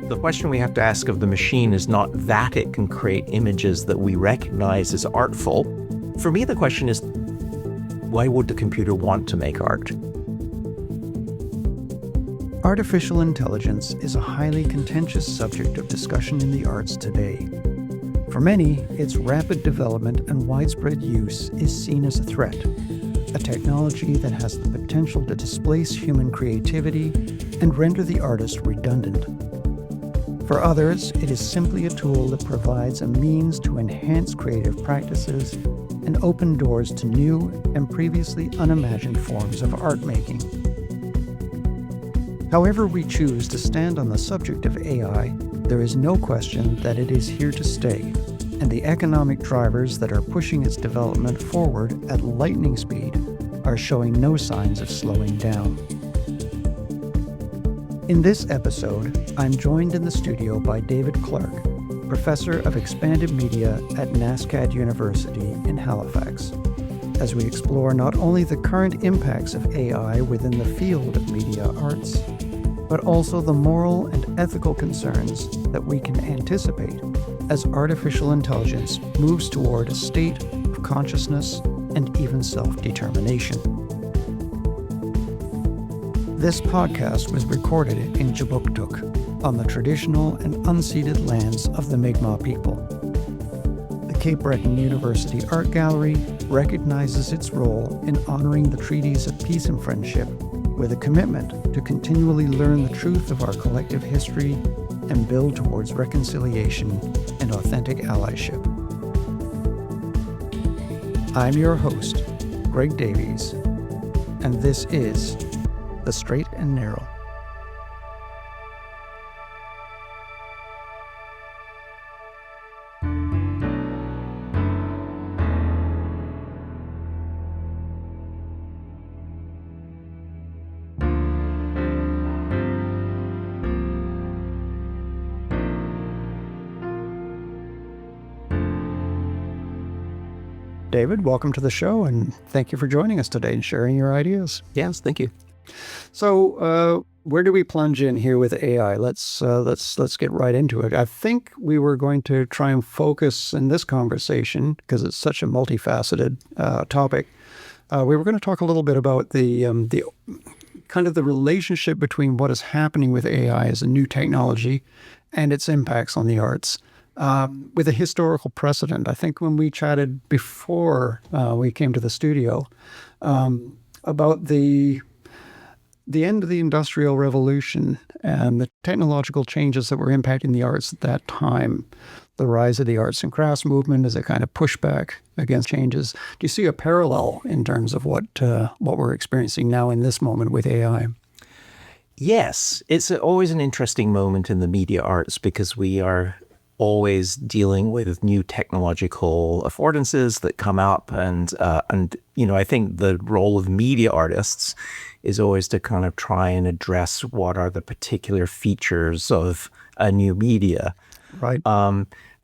The question we have to ask of the machine is not that it can create images that we recognize as artful. For me, the question is, why would the computer want to make art? Artificial intelligence is a highly contentious subject of discussion in the arts today. For many, its rapid development and widespread use is seen as a threat, a technology that has the potential to displace human creativity and render the artist redundant. For others, it is simply a tool that provides a means to enhance creative practices and open doors to new and previously unimagined forms of art making. However we choose to stand on the subject of AI, there is no question that it is here to stay, and the economic drivers that are pushing its development forward at lightning speed are showing no signs of slowing down. In this episode, I'm joined in the studio by David Clark, Professor of Expanded Media at NSCAD University in Halifax, as we explore not only the current impacts of AI within the field of media arts, but also the moral and ethical concerns that we can anticipate as artificial intelligence moves toward a state of consciousness and even self-determination. This podcast was recorded in Jabuktuk, on the traditional and unceded lands of the Mi'kmaq people. The Cape Breton University Art Gallery recognizes its role in honoring the treaties of peace and friendship with a commitment to continually learn the truth of our collective history and build towards reconciliation and authentic allyship. I'm your host, Greg Davies, and this is The Strait Narrow. David, welcome to the show, and thank you for joining us today and sharing your ideas. Yes, thank you. So, where do we plunge in here with AI? Let's get right into it. I think we were going to try and focus in this conversation, because it's such a multifaceted topic. We were going to talk a little bit about the kind of the relationship between what is happening with AI as a new technology and its impacts on the arts. With a historical precedent. I think when we chatted before we came to the studio about the end of the Industrial Revolution and the technological changes that were impacting the arts at that time, the rise of the arts and crafts movement as a kind of pushback against changes. Do you see a parallel in terms of what we're experiencing now in this moment with AI? Yes, it's always an interesting moment in the media arts because we are always dealing with new technological affordances that come up, and I think the role of media artists is always to kind of try and address what are the particular features of a new media. Right.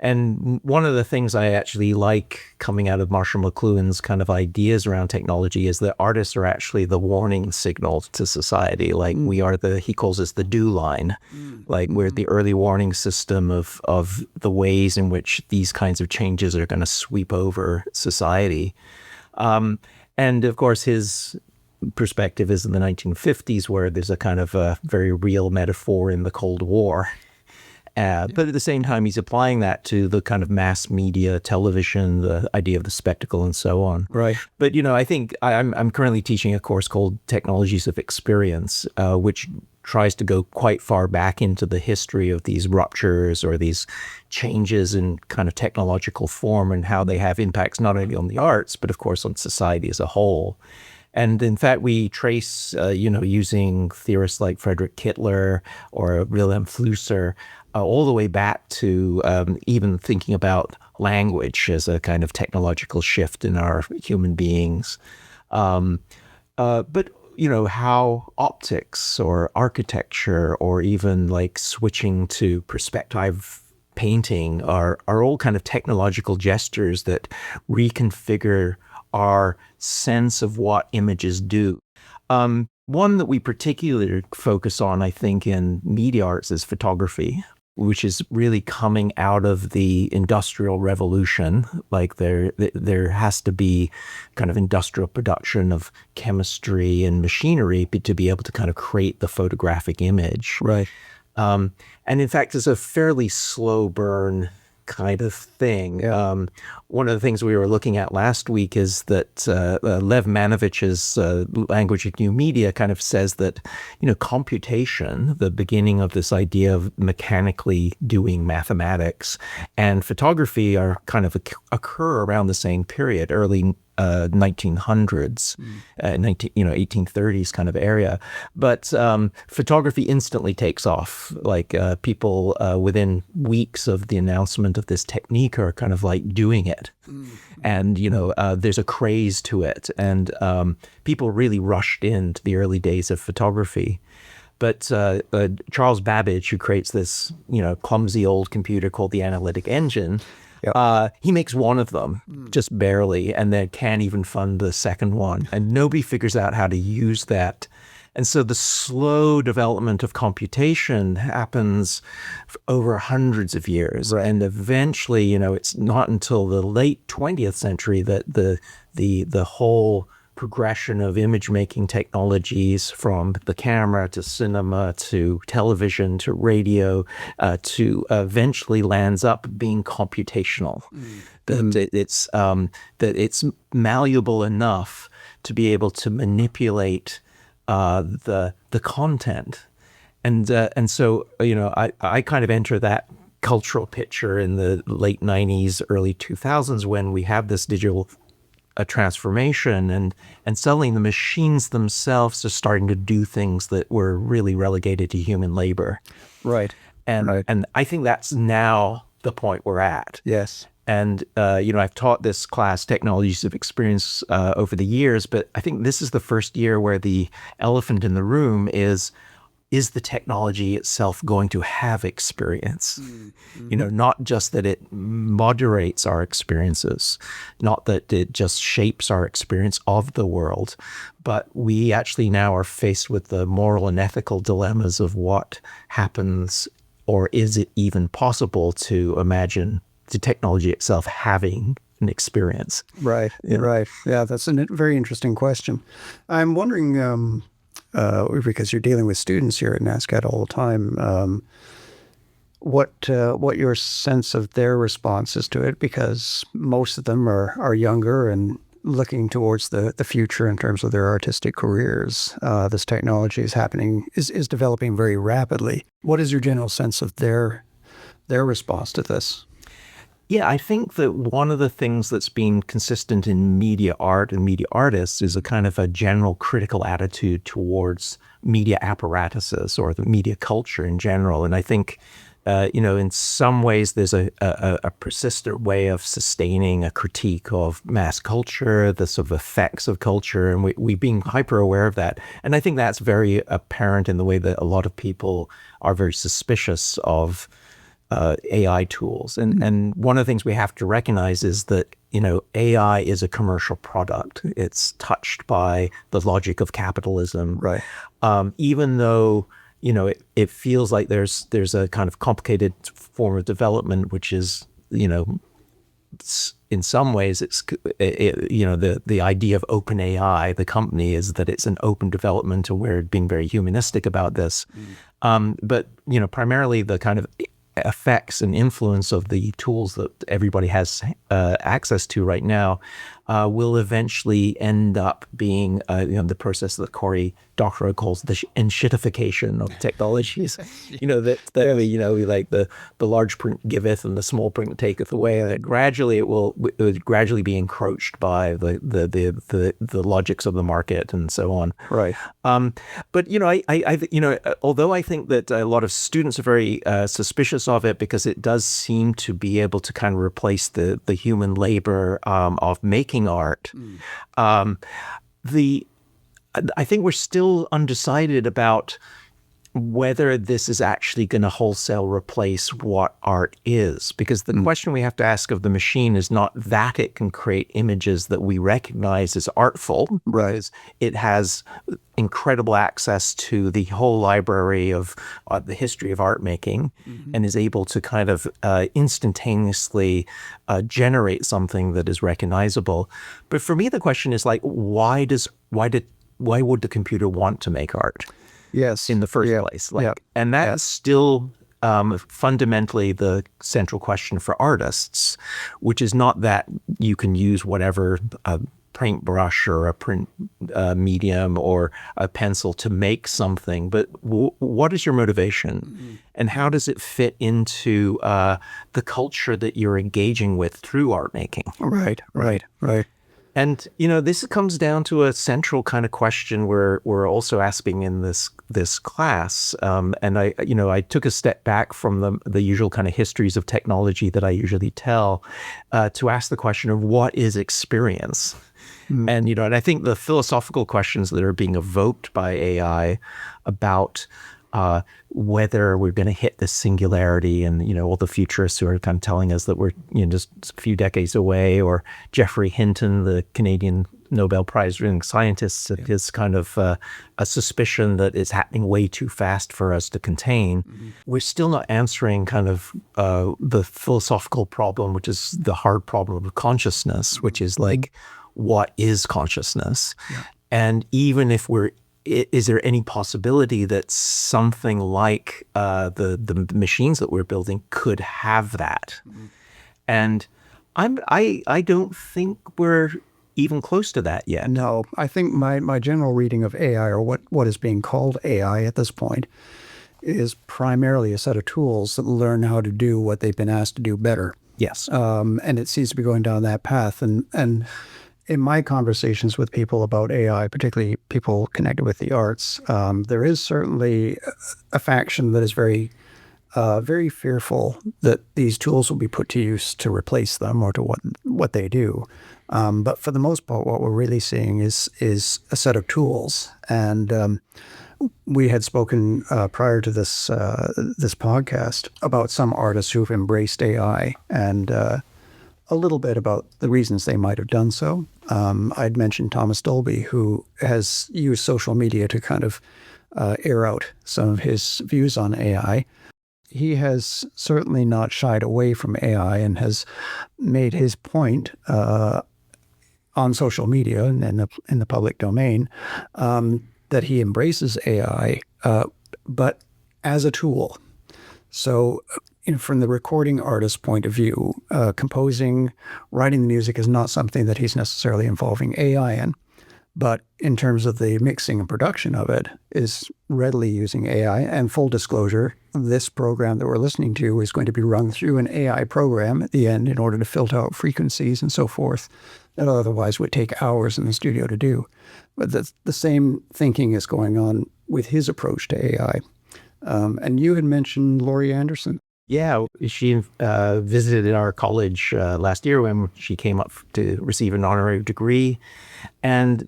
And one of the things I actually like coming out of Marshall McLuhan's kind of ideas around technology is that artists are actually the warning signal to society. Like we are he calls us the do line. Like we're the early warning system of the ways in which these kinds of changes are going to sweep over society. And of course, his perspective is in the 1950s, where there's a kind of a very real metaphor in the Cold War. But at the same time, he's applying that to the kind of mass media, television, the idea of the spectacle, and so on. Right. But I think I'm currently teaching a course called Technologies of Experience, which tries to go quite far back into the history of these ruptures or these changes in kind of technological form and how they have impacts not only on the arts, but of course on society as a whole. And in fact, we trace, using theorists like Friedrich Kittler or Wilhelm Flusser, all the way back to even thinking about language as a kind of technological shift in our human beings. But how optics or architecture or even like switching to perspective painting are all kind of technological gestures that reconfigure our sense of what images do. One that we particularly focus on, I think, in media arts is photography, which is really coming out of the Industrial Revolution. Like there has to be kind of industrial production of chemistry and machinery to be able to kind of create the photographic image. Right. And in fact, it's a fairly slow burn kind of thing. Yeah. One of the things we were looking at last week is that Lev Manovich's Language of New Media kind of says that, computation, the beginning of this idea of mechanically doing mathematics, and photography are kind of occur around the same period, early 1900s, 1830s kind of area. But photography instantly takes off. Like people within weeks of the announcement of this technique are kind of like doing it. And, there's a craze to it. And people really rushed into the early days of photography. But Charles Babbage, who creates this, clumsy old computer called the Analytic Engine, he makes one of them, just barely, and then can't even fund the second one. And nobody figures out how to use that. And so the slow development of computation happens over hundreds of years. Right. And eventually, it's not until the late 20th century that the whole progression of image-making technologies, from the camera to cinema to television to radio, to eventually lands up being computational. That it's malleable enough to be able to manipulate the content, and so I kind of enter that cultural picture in the late 90s, early 2000s, when we have this digital a transformation, and suddenly the machines themselves are starting to do things that were really relegated to human labor. Right. And I think that's now the point we're at. Yes. And, I've taught this class, Technologies of Experience, over the years, but I think this is the first year where the elephant in the room is the technology itself going to have experience? Not just that it moderates our experiences, not that it just shapes our experience of the world, but we actually now are faced with the moral and ethical dilemmas of what happens, or is it even possible to imagine the technology itself having an experience? Right, right. Yeah, that's a very interesting question. I'm wondering, because you're dealing with students here at NSCAD all the time, what your sense of their responses to it, because most of them are younger and looking towards the future in terms of their artistic careers. This technology is developing very rapidly. What is your general sense of their response to this? Yeah, I think that one of the things that's been consistent in media art and media artists is a kind of a general critical attitude towards media apparatuses or the media culture in general. And I think, in some ways there's a persistent way of sustaining a critique of mass culture, the sort of effects of culture, and we being hyper aware of that. And I think that's very apparent in the way that a lot of people are very suspicious of AI tools. And one of the things we have to recognize is that, AI is a commercial product. It's touched by the logic of capitalism. Right. Even though, it feels like there's a kind of complicated form of development, which is, in some ways the idea of open AI, the company, is that it's an open development, and we're being very humanistic about this. But, primarily the kind of effects and influence of the tools that everybody has access to right now will eventually end up being the process that Cory Doctorow calls the enshittification of technologies. Like the large print giveth and the small print taketh away. And gradually it will gradually be encroached by the logics of the market and so on. Right. But although I think that a lot of students are very suspicious of it, because it does seem to be able to kind of replace the human labor of making art. I think we're still undecided about whether this is actually going to wholesale replace what art is. Because the question we have to ask of the machine is not that it can create images that we recognize as artful. Right. Because it has incredible access to the whole library of the history of art making, and is able to kind of instantaneously generate something that is recognizable. But for me, the question is like, why would the computer want to make art? Yes. In the first place. Yeah. And that's still fundamentally the central question for artists, which is not that you can use whatever paintbrush or a print medium or a pencil to make something, but what is your motivation? And how does it fit into the culture that you're engaging with through art making? Right. And, this comes down to a central kind of question we're also asking in this class. And I took a step back from the usual kind of histories of technology that I usually tell to ask the question of what is experience? And, and I think the philosophical questions that are being evoked by AI about whether we're going to hit this singularity, and all the futurists who are kind of telling us that we're just a few decades away, or Geoffrey Hinton, the Canadian Nobel Prize-winning scientist, his kind of a suspicion that it's happening way too fast for us to contain. We're still not answering kind of the philosophical problem, which is the hard problem of consciousness, which is like, what is consciousness? And even if is there any possibility that something like the machines that we're building could have that? And I don't think we're even close to that yet. No, I think my general reading of AI, or what is being called AI at this point, is primarily a set of tools that learn how to do what they've been asked to do better. Yes. And it seems to be going down that path. And in my conversations with people about AI, particularly people connected with the arts, there is certainly a faction that is very fearful that these tools will be put to use to replace them or to what they do. But for the most part, what we're really seeing is a set of tools. And we had spoken prior to this podcast about some artists who've embraced AI, and a little bit about the reasons they might have done so. I'd mentioned Thomas Dolby, who has used social media to kind of air out some of his views on AI. He has certainly not shied away from AI and has made his point on social media and in the public domain that he embraces AI, but as a tool. So from the recording artist's point of view, composing, writing the music is not something that he's necessarily involving AI in. But in terms of the mixing and production of it, is readily using AI. And full disclosure, this program that we're listening to is going to be run through an AI program at the end in order to filter out frequencies and so forth that otherwise would take hours in the studio to do. But the same thinking is going on with his approach to AI. And you had mentioned Laurie Anderson. Yeah, she visited our college last year when she came up to receive an honorary degree, and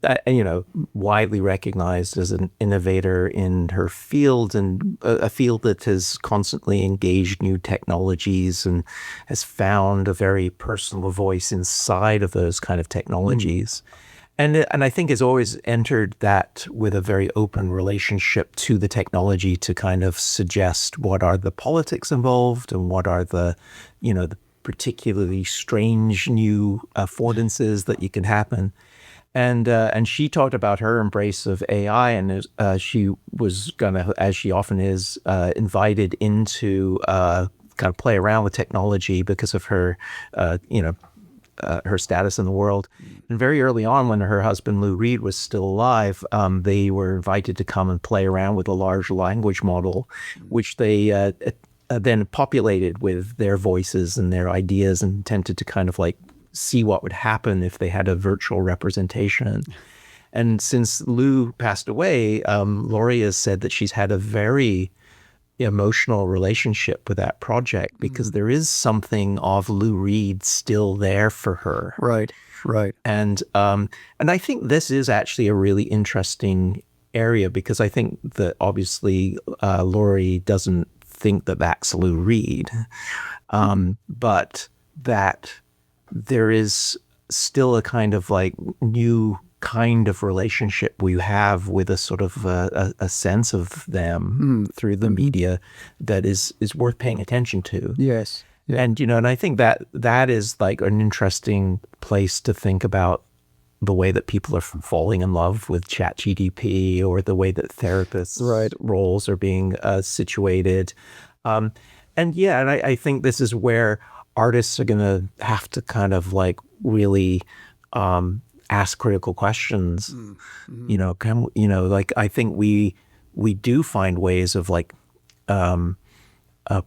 widely recognized as an innovator in her field, and a field that has constantly engaged new technologies and has found a very personal voice inside of those kind of technologies. And I think has always entered that with a very open relationship to the technology to kind of suggest what are the politics involved and what are the particularly strange new affordances that you can happen. And she talked about her embrace of AI, and she was gonna, as she often is, invited into kind of play around with technology because of her, her status in the world. And very early on, when her husband Lou Reed was still alive, they were invited to come and play around with a large language model, which they then populated with their voices and their ideas, and attempted to kind of like see what would happen if they had a virtual representation. And since Lou passed away, Laurie has said that she's had a very emotional relationship with that project because there is something of Lou Reed still there for her. Right. And I think this is actually a really interesting area, because I think that obviously Laurie doesn't think that that's Lou Reed, but that there is still a kind of like new kind of relationship we have with a sort of a sense of them through the media that is worth paying attention to. Yes. Yeah. And, and I think that is like an interesting place to think about the way that people are falling in love with ChatGPT, or the way that therapists' roles are being situated. And I think this is where artists are going to have to kind of like really ask critical questions. Like I think we do find ways of like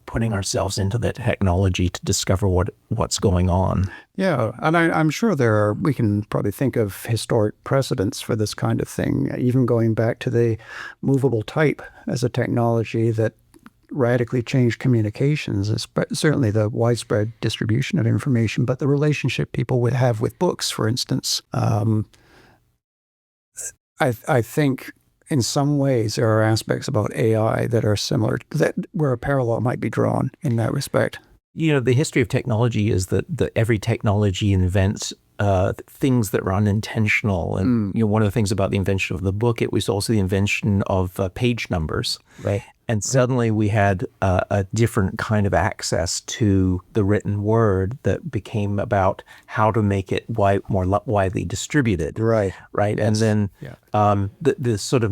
putting ourselves into the technology to discover what's going on. Yeah, and I'm sure we can probably think of historic precedents for this kind of thing, even going back to the movable type as a technology that radically changed communications, certainly the widespread distribution of information, but the relationship people would have with books, for instance. I think in some ways there are aspects about AI that are similar, where a parallel might be drawn in that respect. The history of technology is that every technology invents things that are unintentional. And one of the things about the invention of the book, it was also the invention of page numbers. Right. And suddenly we had a different kind of access to the written word that became about how to make it more widely distributed. Right. Right. And then the sort of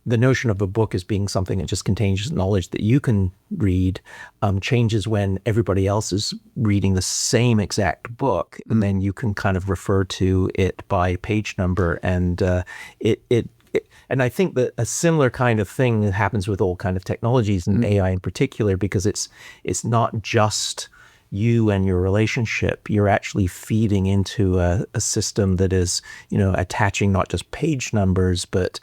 the notion of a book as being something that just contains knowledge that you can read changes when everybody else is reading the same exact book. And then you can kind of refer to it by page number, and and I think that a similar kind of thing happens with all kind of technologies, and AI in particular, because it's not just you and your relationship. You're actually feeding into a system that is, attaching not just page numbers, but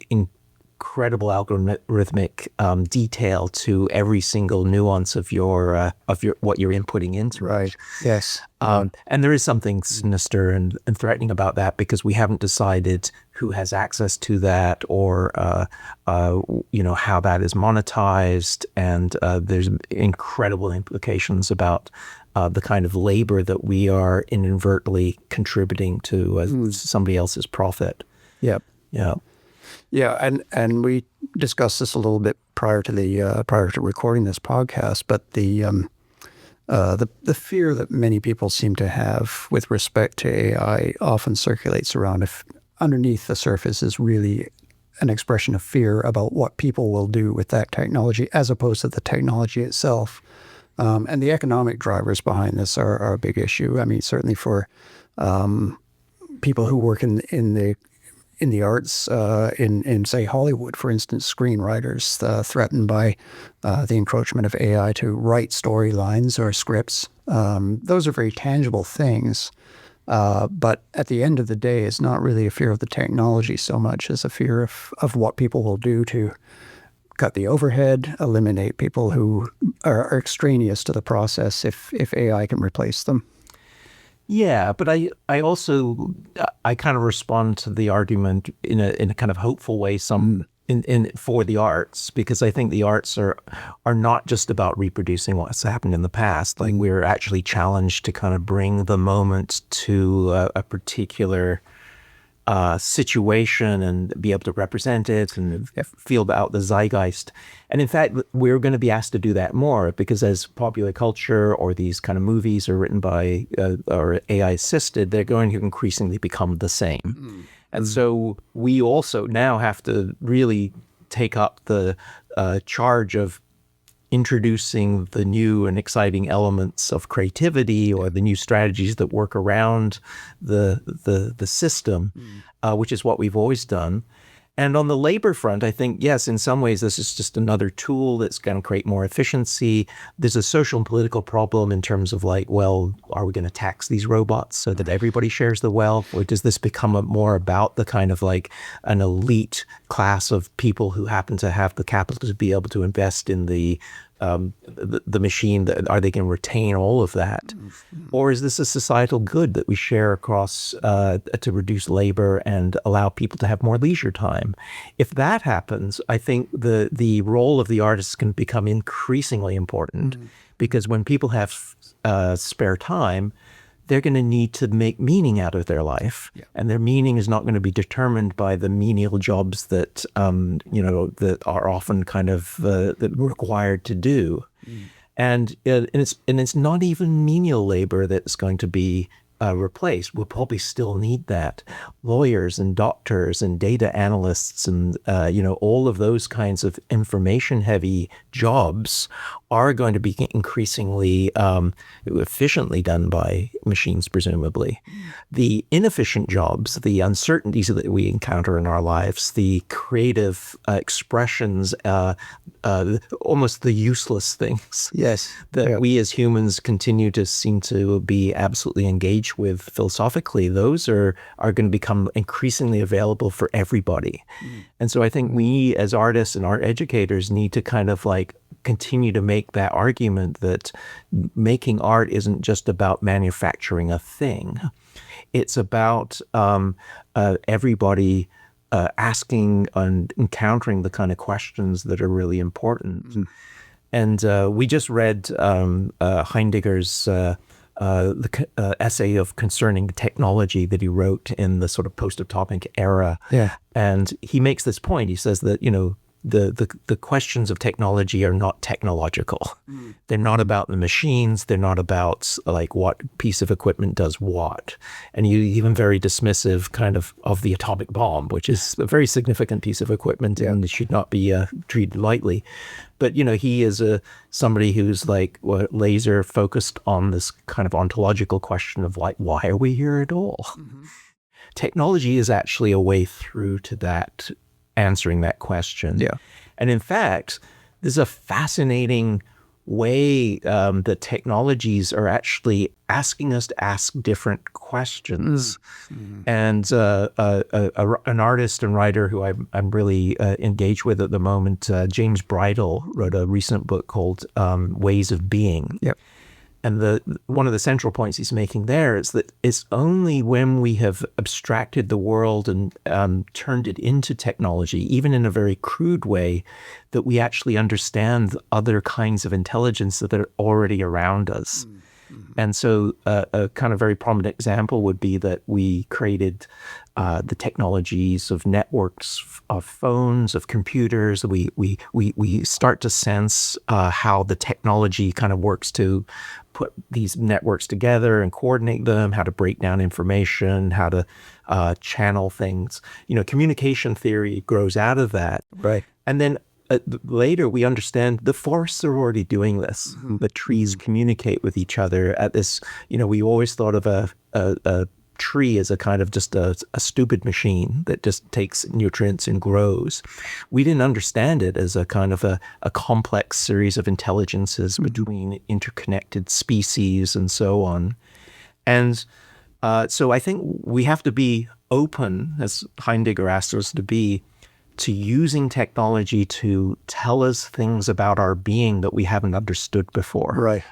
incredible algorithmic detail to every single nuance of your what you're inputting into. Right. Yes. And there is something sinister and threatening about that, because we haven't decided who has access to that, or how that is monetized, and there's incredible implications about the kind of labor that we are inadvertently contributing to somebody else's profit. Yep. Yeah. Yeah, and we discussed this a little bit prior to recording this podcast, but the fear that many people seem to have with respect to AI often circulates around if underneath the surface is really an expression of fear about what people will do with that technology, as opposed to the technology itself. And the economic drivers behind this are a big issue. I mean, certainly for people who work in the arts, in say Hollywood, for instance, screenwriters threatened by the encroachment of AI to write storylines or scripts. Those are very tangible things. But at the end of the day, it's not really a fear of the technology so much as a fear of what people will do to cut the overhead, eliminate people who are extraneous to the process if AI can replace them. Yeah, but I also kind of respond to the argument in a kind of hopeful way for the arts, because I think the arts are not just about reproducing what's happened in the past. Like, we're actually challenged to kind of bring the moment to a particular situation and be able to represent it and feel out the zeitgeist. And in fact, we're going to be asked to do that more, because as popular culture or these kind of movies are written by or AI assisted, they're going to increasingly become the same. And so we also now have to really take up the charge of introducing the new and exciting elements of creativity, or the new strategies that work around the system, which is what we've always done. And on the labor front, I think, yes, in some ways, this is just another tool that's going to create more efficiency. There's a social and political problem in terms of like, well, are we going to tax these robots so that everybody shares the wealth? Or does this become more about the kind of like an elite class of people who happen to have the capital to be able to invest in the the machine, are they going to retain all of that? Or is this a societal good that we share across to reduce labor and allow people to have more leisure time? If that happens, I think the role of the artist can become increasingly important, because when people have spare time, they're going to need to make meaning out of their life, and their meaning is not going to be determined by the menial jobs that that are often kind of that required to do, and it's not even menial labor that's going to be replaced. We'll probably still need that. Lawyers and doctors and data analysts and all of those kinds of information-heavy jobs are going to be increasingly efficiently done by machines, presumably. The inefficient jobs, the uncertainties that we encounter in our lives, the creative expressions, almost the useless things that we as humans continue to seem to be absolutely engaged with philosophically, those are going to become increasingly available for everybody. And so I think we as artists and art educators need to kind of like continue to make that argument that making art isn't just about manufacturing a thing. It's about everybody asking and encountering the kind of questions that are really important. And we just read Heidegger's essay concerning technology that he wrote in the sort of post-atomic era. And he makes this point. He says that, the questions of technology are not technological. They're not about the machines. They're not about like what piece of equipment does what. And you even very dismissive kind of the atomic bomb, which is a very significant piece of equipment and it should not be treated lightly. But, he is somebody who's like laser focused on this kind of ontological question of like, why are we here at all? Technology is actually a way through to that, answering that question. And in fact, there's a fascinating way that technologies are actually asking us to ask different questions. And an artist and writer who I'm really engaged with at the moment, James Bridle, wrote a recent book called Ways of Being. And one of the central points he's making there is that it's only when we have abstracted the world and turned it into technology, even in a very crude way, that we actually understand other kinds of intelligence that are already around us. And so a kind of very prominent example would be that we created the technologies of networks, of phones, of computers. We start to sense how the technology kind of works to put these networks together and coordinate them, how to break down information, how to channel things. Communication theory grows out of that. And then later we understand the forests are already doing this. The trees communicate with each other at this, we always thought of a tree as a kind of just a stupid machine that just takes nutrients and grows. We didn't understand it as a kind of a complex series of intelligences between interconnected species and so on. And so I think we have to be open, as Heidegger asked us to be, to using technology to tell us things about our being that we haven't understood before.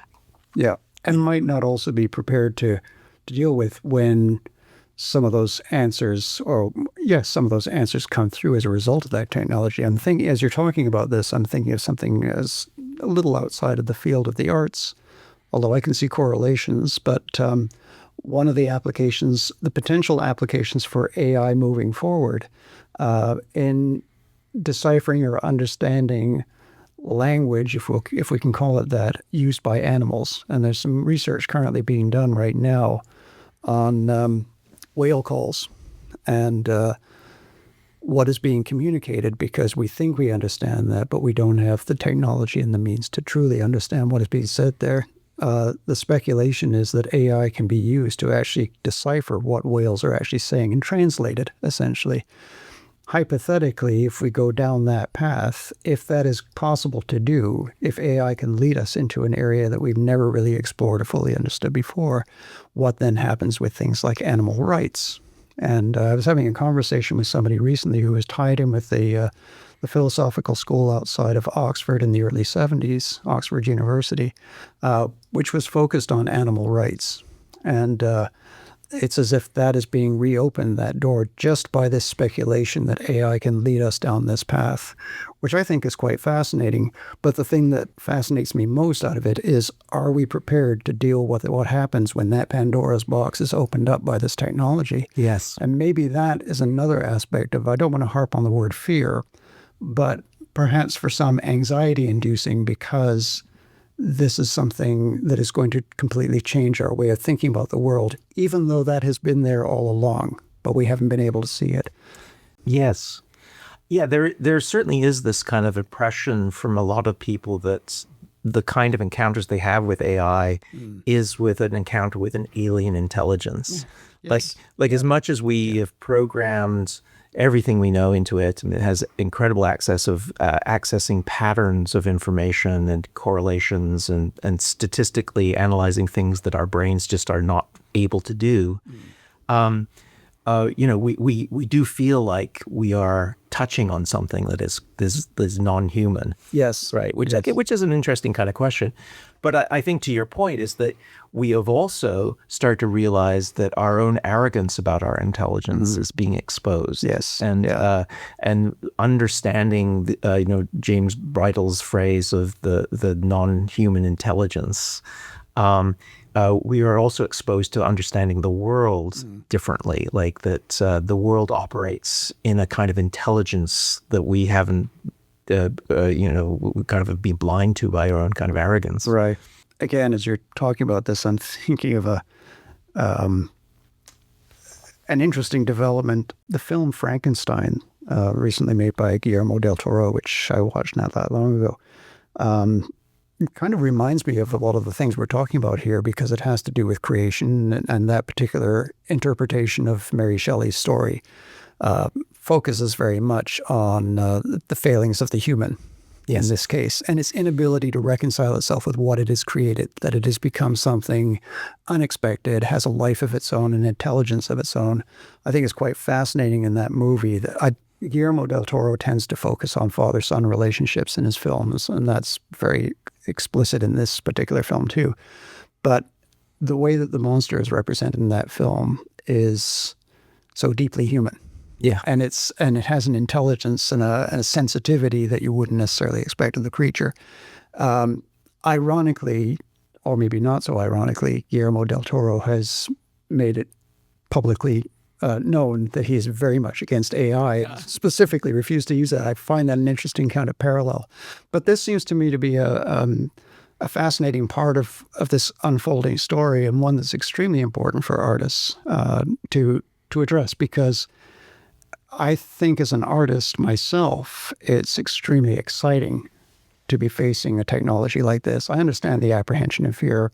And might not also be prepared to deal with when some of those answers come through as a result of that technology. I'm thinking, as you're talking about this, I'm thinking of something as a little outside of the field of the arts, although I can see correlations. But one of the applications, the potential applications for AI moving forward in deciphering or understanding language, if we can call it that, used by animals. And there's some research currently being done right now on whale calls and what is being communicated, because we think we understand that, but we don't have the technology and the means to truly understand what is being said there. The speculation is that AI can be used to actually decipher what whales are actually saying and translate it, essentially. Hypothetically, if we go down that path, if that is possible to do, if AI can lead us into an area that we've never really explored or fully understood before, what then happens with things like animal rights? And I was having a conversation with somebody recently who was tied in with the the philosophical school outside of Oxford in the early 70s, Oxford University, which was focused on animal rights. And it's as if that is being reopened, that door, just by this speculation that AI can lead us down this path, which I think is quite fascinating. But the thing that fascinates me most out of it is, are we prepared to deal with what happens when that Pandora's box is opened up by this technology? Yes. And maybe that is another aspect of, I don't want to harp on the word fear, but perhaps for some anxiety-inducing, because this is something that is going to completely change our way of thinking about the world, even though that has been there all along, but we haven't been able to see it. Yes. Yeah, there certainly is this kind of impression from a lot of people that the kind of encounters they have with AI is with an encounter with an alien intelligence. Yes. Like as much as we have programmed everything we know into it, and it has incredible access of accessing patterns of information and correlations and statistically analyzing things that our brains just are not able to do. We do feel like we are touching on something that is non-human. Yes. Right. Which is an interesting kind of question. But I think to your point is that we have also started to realize that our own arrogance about our intelligence is being exposed. Yes. And understanding, James Bridle's phrase of the non-human intelligence. We are also exposed to understanding the world differently, like that the world operates in a kind of intelligence that we haven't, we kind of have been blind to by our own kind of arrogance. Right. Again, as you're talking about this, I'm thinking of an interesting development. The film Frankenstein, recently made by Guillermo del Toro, which I watched not that long ago, it kind of reminds me of a lot of the things we're talking about here, because it has to do with creation, and that particular interpretation of Mary Shelley's story focuses very much on the failings of the human in this case, and its inability to reconcile itself with what it has created, that it has become something unexpected, has a life of its own, an intelligence of its own. I think it's quite fascinating in that movie that Guillermo del Toro tends to focus on father-son relationships in his films, and that's very explicit in this particular film too. But the way that the monster is represented in that film is so deeply human. Yeah. And it has an intelligence and a sensitivity that you wouldn't necessarily expect of the creature. Ironically, or maybe not so ironically, Guillermo del Toro has made it publicly known that he is very much against AI, specifically refused to use it. I find that an interesting kind of parallel. But this seems to me to be a fascinating part of this unfolding story, and one that's extremely important for artists to address, because I think as an artist myself, it's extremely exciting to be facing a technology like this. I understand the apprehension and fear,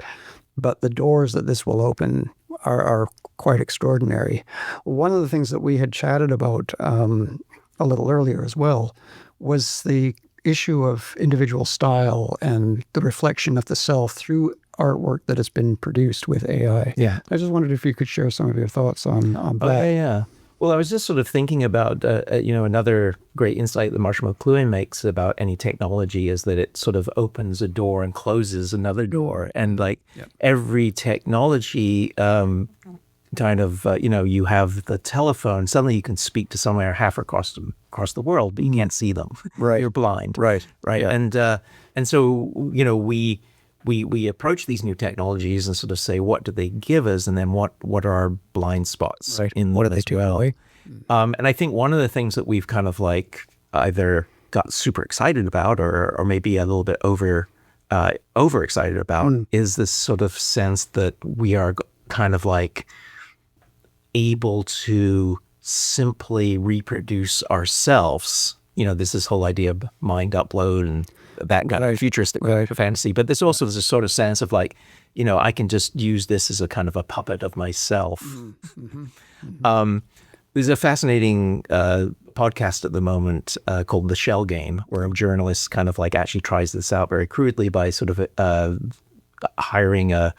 but the doors that this will open are quite extraordinary. One of the things that we had chatted about a little earlier as well was the issue of individual style and the reflection of the self through artwork that has been produced with AI. Yeah. I just wondered if you could share some of your thoughts on that. Yeah. Well, I was just sort of thinking about, another great insight that Marshall McLuhan makes about any technology is that it sort of opens a door and closes another door. And every technology kind of, you have the telephone, suddenly you can speak to somewhere half across the world, but you can't see them. Right. You're blind. Right. Yeah. And so, we approach these new technologies and sort of say, what do they give us? And then what are our blind spots in what do they this do? well? And I think one of the things that we've kind of either got super excited about or maybe a little bit overexcited about is this sort of sense that we are kind of able to simply reproduce ourselves. This is whole idea of mind upload and that kind of futuristic fantasy. But there's also this sort of sense of I can just use this as a kind of a puppet of myself. There's a fascinating podcast at the moment called The Shell Game, where a journalist kind of actually tries this out very crudely by sort of hiring a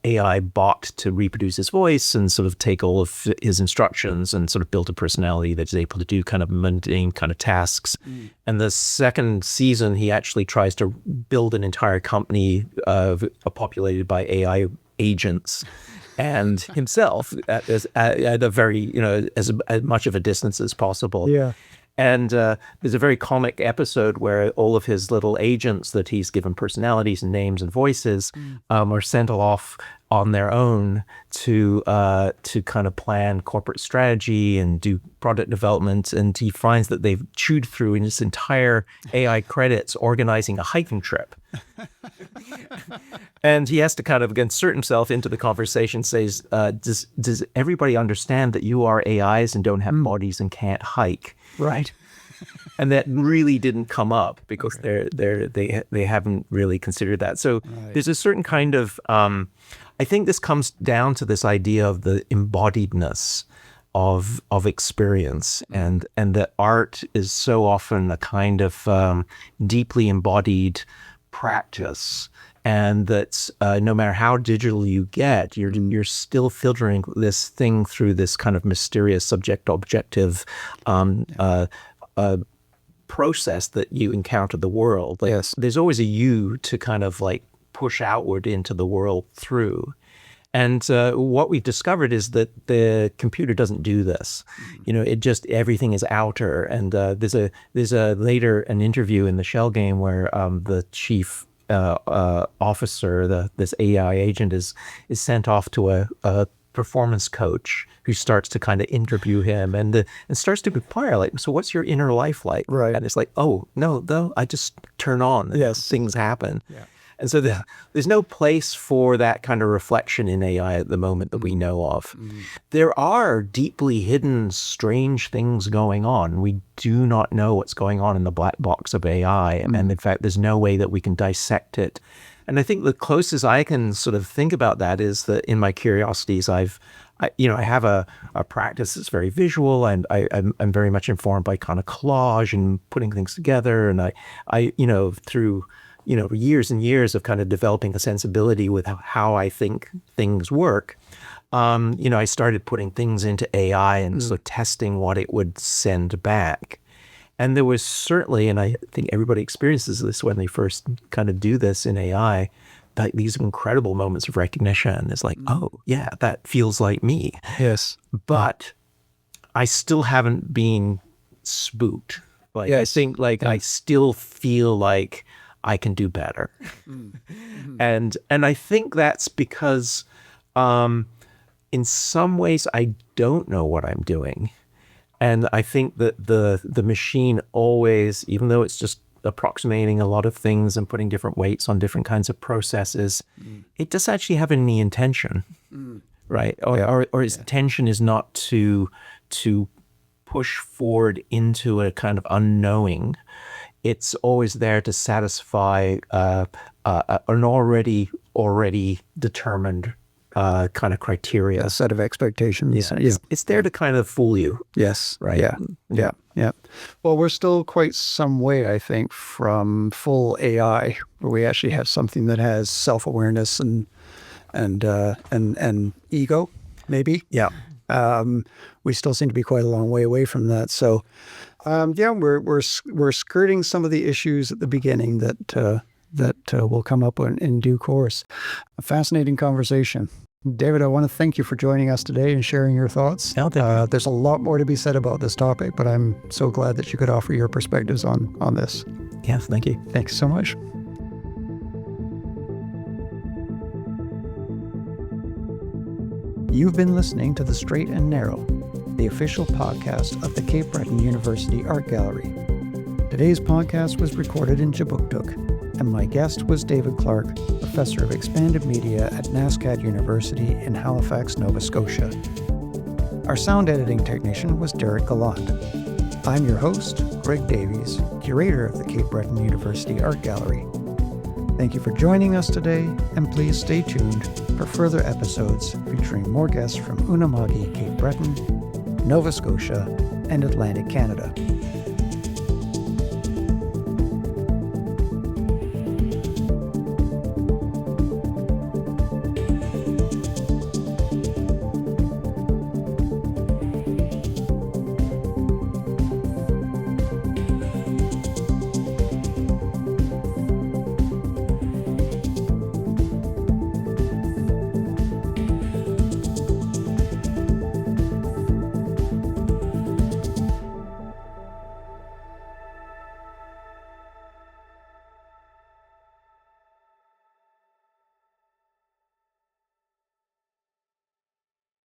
AI bot to reproduce his voice and sort of take all of his instructions and sort of build a personality that's able to do kind of mundane kind of tasks. And the second season, he actually tries to build an entire company populated by AI agents and himself at a very, as much of a distance as possible. Yeah. And there's a very comic episode where all of his little agents that he's given personalities and names and voices are sent off on their own to kind of plan corporate strategy and do product development. And he finds that they've chewed through in his entire AI credits organizing a hiking trip. And he has to kind of insert himself into the conversation, says, does everybody understand that you are AIs and don't have bodies and can't hike? Right. And that really didn't come up because they haven't really considered that. So there's a certain kind of, I think this comes down to this idea of the embodiedness of experience, and that art is so often a kind of deeply embodied practice, and that no matter how digital you get, you're still filtering this thing through this kind of mysterious subject-objective process that you encounter the world. Like, Yes. there's always a you to kind of like push outward into the world through. And what we've discovered is that the computer doesn't do this. It just, everything is outer. And there's a later an interview in the Shell game where the chief officer, this AI agent, is sent off to a performance coach who starts to kind of interview him and starts to inquire, like, so what's your inner life like? Right. And it's like, oh no, though I just turn on. Yes. Things happen. Yeah. And so there's no place for that kind of reflection in AI at the moment that we know of. There are deeply hidden, strange things going on. We do not know what's going on in the black box of AI. And in fact, there's no way that we can dissect it. And I think the closest I can sort of think about that is that in my curiosities, I have a practice that's very visual, and I'm very much informed by kind of collage and putting things together. And I through years and years of kind of developing a sensibility with how I think things work, I started putting things into AI and so testing what it would send back. And there was certainly, and I think everybody experiences this when they first kind of do this in AI, like these incredible moments of recognition. It's like, oh, yeah, that feels like me. Yes. But I still haven't been spooked. Like, Yes. I think, like, I still feel like I can do better. And I think that's because in some ways I don't know what I'm doing. And I think that the machine always, even though it's just approximating a lot of things and putting different weights on different kinds of processes, it doesn't actually have any intention, right? Or its intention is not to push forward into a kind of unknowing. It's always there to satisfy an already determined kind of criteria. A set of expectations. Yeah. It's there to kind of fool you. Yes. Right. Yeah. Well, we're still quite some way, I think, from full AI, where we actually have something that has self-awareness and ego, maybe. Yeah. We still seem to be quite a long way away from that. So, we're skirting some of the issues at the beginning that will come up in due course. A fascinating conversation. David, I want to thank you for joining us today and sharing your thoughts. There's a lot more to be said about this topic, but I'm so glad that you could offer your perspectives on this. Yes, thank you. Thanks so much. You've been listening to The Strait and Narrow, the official podcast of the Cape Breton University Art Gallery. Today's podcast was recorded in Jabuktuk, and my guest was David Clark, Professor of Expanded Media at NSCAD University in Halifax, Nova Scotia. Our sound editing technician was Derek Gallant. I'm your host, Greg Davies, Curator of the Cape Breton University Art Gallery. Thank you for joining us today, and please stay tuned for further episodes featuring more guests from Unama'ki, Cape Breton, Nova Scotia, and Atlantic Canada.